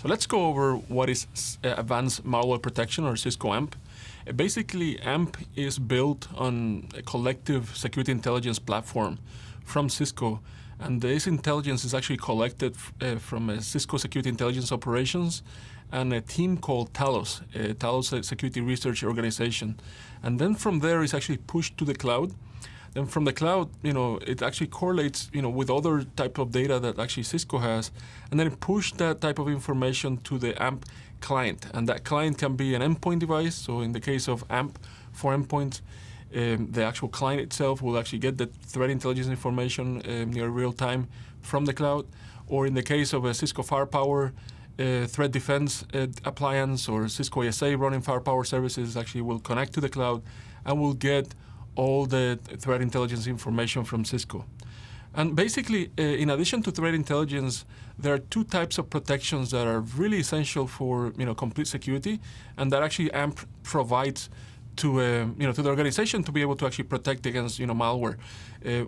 So let's go over what is Advanced Malware Protection, or Cisco AMP. Basically, AMP is built on a collective security intelligence platform from Cisco, and this intelligence is actually collected from a Cisco Security Intelligence Operations and a team called Talos, Talos Security Research Organization. And then from there, it's actually pushed to the cloud. Then from the cloud, it actually correlates, with other type of data that actually Cisco has, and then push that type of information to the AMP client. And that client can be an endpoint device. So in the case of AMP for endpoints, the actual client itself will actually get the threat intelligence information near real time from the cloud. Or in the case of a Cisco Firepower threat defense appliance, or Cisco ASA running Firepower services, actually will connect to the cloud and will get all the threat intelligence information from Cisco. And basically, in addition to threat intelligence, there are two types of protections that are really essential for complete security, and that actually AMP provides to to the organization to be able to actually protect against malware.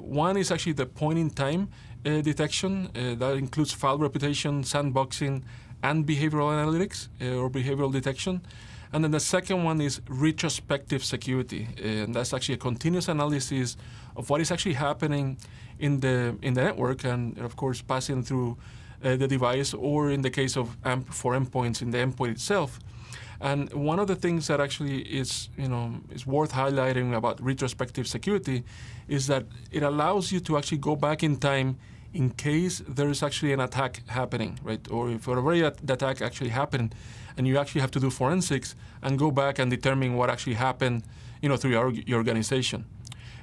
One is actually the point-in-time detection. That includes file reputation, sandboxing, and behavioral analytics or behavioral detection. And then the second one is retrospective security, and that's actually a continuous analysis of what is actually happening in the network, and of course passing through the device, or in the case of AMP for endpoints, in the endpoint itself. And one of the things that actually is worth highlighting about retrospective security is that it allows you to actually go back in time in case there is actually an attack happening, right? Or if already the attack actually happened, and you actually have to do forensics and go back and determine what actually happened, through your organization,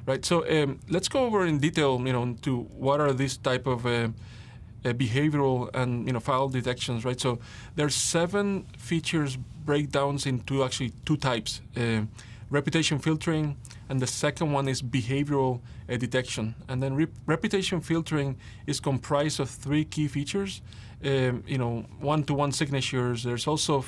right? So let's go over in detail, to what are these type of behavioral and file detections, right? So there's 7 features breakdowns into actually 2 types: reputation filtering, and the second one is behavioral detection. And then reputation filtering is comprised of 3 key features. One-to-one signatures. There's also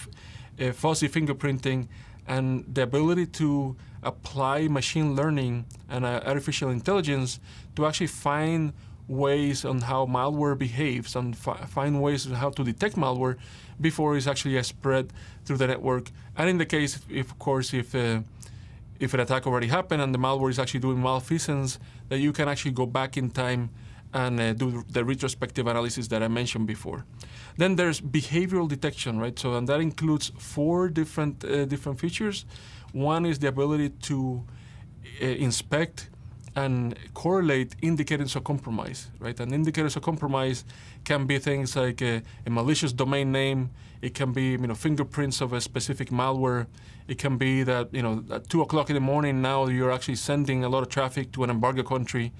fuzzy fingerprinting, and the ability to apply machine learning and artificial intelligence to actually find ways on how malware behaves, and find ways on how to detect malware before it's actually spread through the network. And in the case, if an attack already happened and the malware is actually doing malfeasance, that you can actually go back in time and do the retrospective analysis that I mentioned before. Then there's behavioral detection, right? So, and that includes 4 different features. One is the ability to inspect and correlate indicators of compromise, right? And indicators of compromise can be things like a malicious domain name. It can be fingerprints of a specific malware. It can be that at 2 o'clock in the morning now you're actually sending a lot of traffic to an embargo country.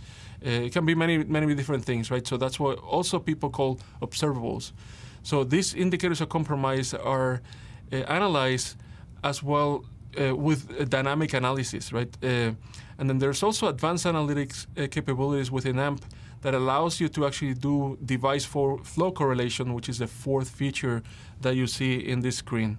It can be many different things, right? So that's what also people call observables. So these indicators of compromise are analyzed as well with dynamic analysis, right? And then there's also advanced analytics capabilities within AMP that allows you to actually do device flow correlation, which is the 4th feature that you see in this screen.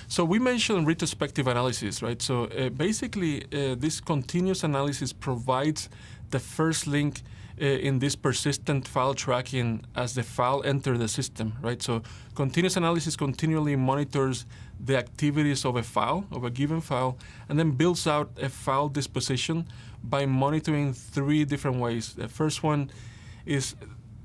So we mentioned retrospective analysis, right? So basically, this continuous analysis provides the first link in this persistent file tracking as the file enters the system, right? So continuous analysis continually monitors the activities of a file, of a given file, and then builds out a file disposition by monitoring 3 different ways. The first one is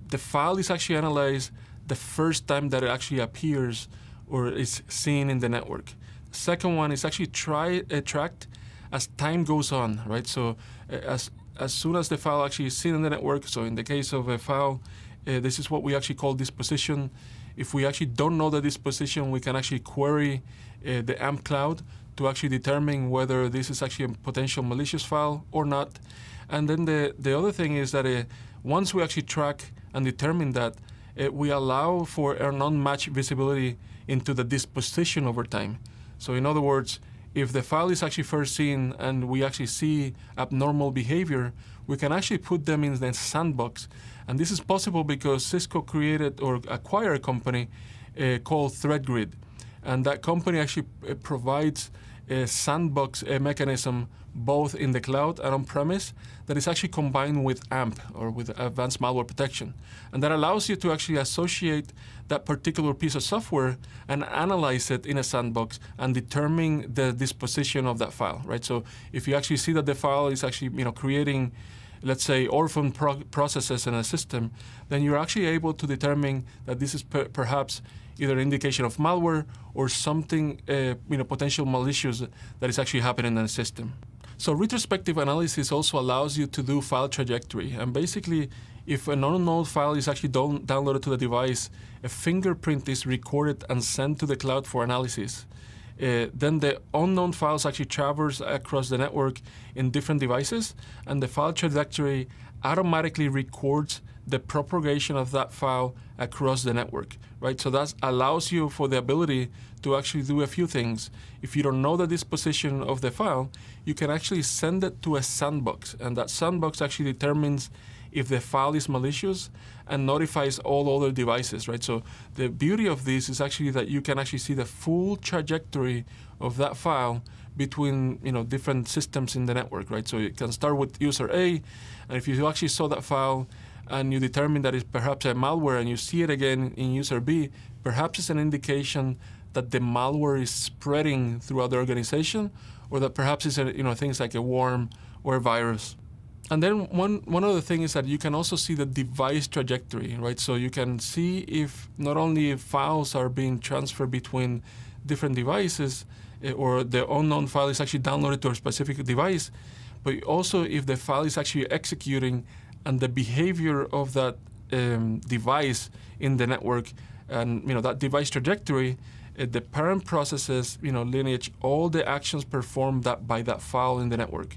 the file is actually analyzed the first time that it actually appears or is seen in the network. The second one is actually tracked as time goes on, right? So as soon as the file actually is seen in the network, so in the case of a file, this is what we actually call disposition. If we actually don't know the disposition, we can actually query the AMP cloud to actually determine whether this is actually a potential malicious file or not. And then the other thing is that once we actually track and determine that, we allow for a non-match visibility into the disposition over time. So in other words, if the file is actually first seen and we actually see abnormal behavior, we can actually put them in the sandbox. And this is possible because Cisco created or acquired a company called ThreatGrid. And that company actually provides sandbox mechanism both in the cloud and on-premise that is actually combined with AMP, or with Advanced Malware Protection. And that allows you to actually associate that particular piece of software and analyze it in a sandbox and determine the disposition of that file, right? So if you actually see that the file is actually creating, let's say, orphan processes in a system, then you're actually able to determine that this is perhaps either an indication of malware or something, potential malicious that is actually happening in the system. So retrospective analysis also allows you to do file trajectory. And basically, if an unknown file is actually downloaded to the device, a fingerprint is recorded and sent to the cloud for analysis. Then the unknown files actually traverse across the network in different devices, and the file trajectory automatically records the propagation of that file across the network, right? So that allows you for the ability to actually do a few things. If you don't know the disposition of the file, you can actually send it to a sandbox, and that sandbox actually determines if the file is malicious and notifies all other devices, right? So the beauty of this is actually that you can actually see the full trajectory of that file between different systems in the network, right? So you can start with user A, and if you actually saw that file and you determine that it's perhaps a malware and you see it again in user B, perhaps it's an indication that the malware is spreading throughout the organization, or that perhaps it's things like a worm or a virus. And then one other thing is that you can also see the device trajectory, right? So you can see if not only files are being transferred between different devices, or the unknown file is actually downloaded to a specific device, but also if the file is actually executing and the behavior of that device in the network, and that device trajectory, the parent processes lineage all the actions performed by that file in the network.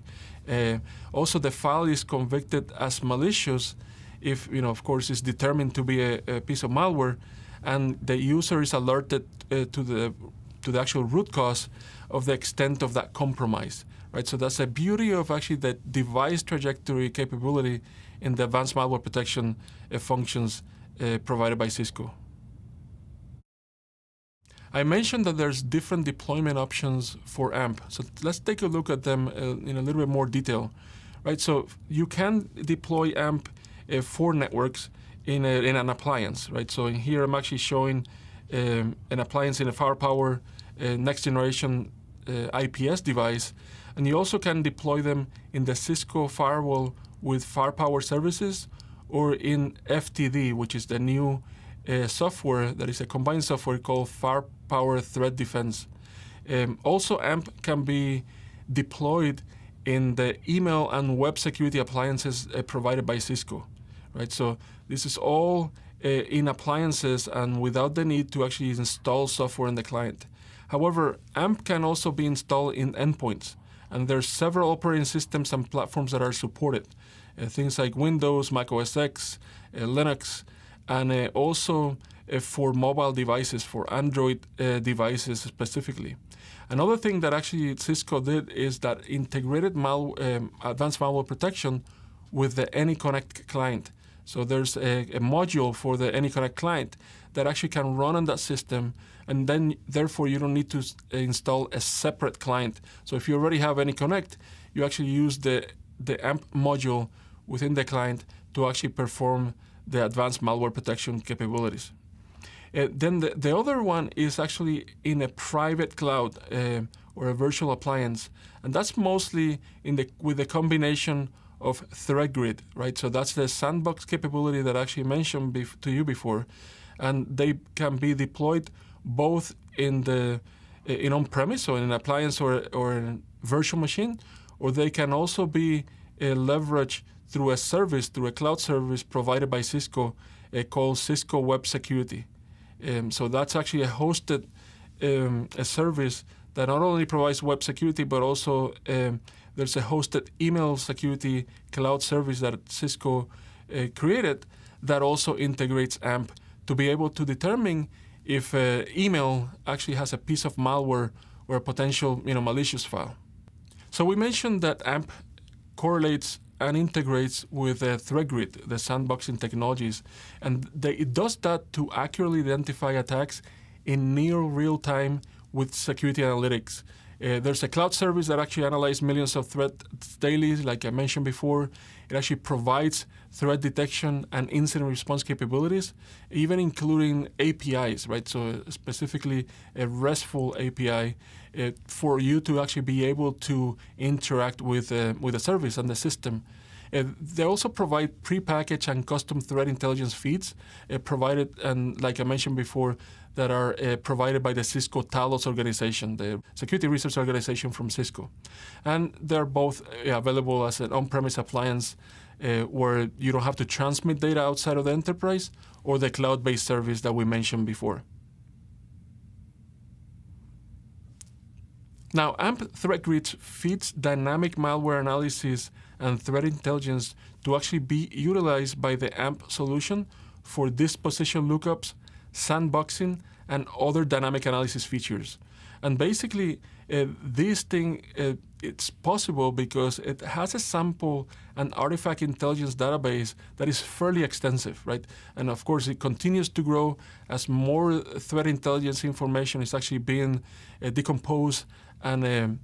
Also, the file is convicted as malicious if, of course, it's determined to be a piece of malware, and the user is alerted to the actual root cause of the extent of that compromise, right? So that's the beauty of actually the device trajectory capability in the Advanced Malware Protection functions provided by Cisco. I mentioned that there's different deployment options for AMP. So let's take a look at them in a little bit more detail, right? So you can deploy AMP for networks in an appliance, right? So in here, I'm actually showing an appliance in a firepower next generation IPS device. And you also can deploy them in the Cisco firewall with firepower services, or in FTD, which is the new software that is a combined software called Firepower Threat Defense. Also, AMP can be deployed in the email and web security appliances provided by Cisco, right? So this is all in appliances and without the need to actually install software in the client. However, AMP can also be installed in endpoints, and there's several operating systems and platforms that are supported. Things like Windows, Mac OS X, Linux, and also for mobile devices, for Android devices specifically. Another thing that actually Cisco did is that integrated Advanced Malware Protection with the AnyConnect client. So there's a module for the AnyConnect client that actually can run on that system, and then therefore you don't need to install a separate client. So if you already have AnyConnect, you actually use the AMP module within the client to actually perform the Advanced Malware Protection capabilities. Then the other one is actually in a private cloud or a virtual appliance, and that's mostly with the combination of ThreatGrid, right? So that's the sandbox capability that I actually mentioned to you before, and they can be deployed both in on-premise, so in an appliance or a virtual machine, or they can also be leveraged through a cloud service provided by Cisco called Cisco Web Security. So that's actually a hosted a service that not only provides web security, but also there's a hosted email security cloud service that Cisco created that also integrates AMP to be able to determine if email actually has a piece of malware or a potential malicious file. So we mentioned that AMP correlates and integrates with ThreatGrid, the sandboxing technologies, and it does that to accurately identify attacks in near real time with security analytics. There's a cloud service that actually analyzes millions of threats daily, like I mentioned before. It actually provides threat detection and incident response capabilities, even including APIs, right? So specifically a RESTful API for you to actually be able to interact with the service and the system. They also provide prepackaged and custom threat intelligence feeds provided, and like I mentioned before, that are provided by the Cisco Talos organization, the security research organization from Cisco. And they're both available as an on-premise appliance where you don't have to transmit data outside of the enterprise, or the cloud-based service that we mentioned before. Now, AMP Threat Grid feeds dynamic malware analysis and threat intelligence to actually be utilized by the AMP solution for disposition lookups, sandboxing, and other dynamic analysis features. And basically, this thing, it's possible because it has a sample and artifact intelligence database that is fairly extensive, right? And of course, it continues to grow as more threat intelligence information is actually being decomposed and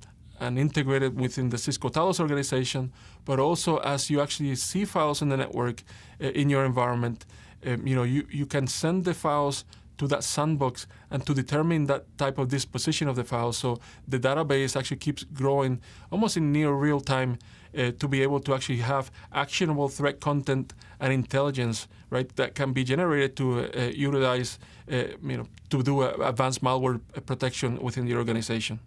integrated within the Cisco Talos organization, but also as you actually see files in the network in your environment, you can send the files to that sandbox and to determine that type of disposition of the files. So the database actually keeps growing almost in near real time to be able to actually have actionable threat content and intelligence, right, that can be generated to utilize, to do advanced malware protection within the organization.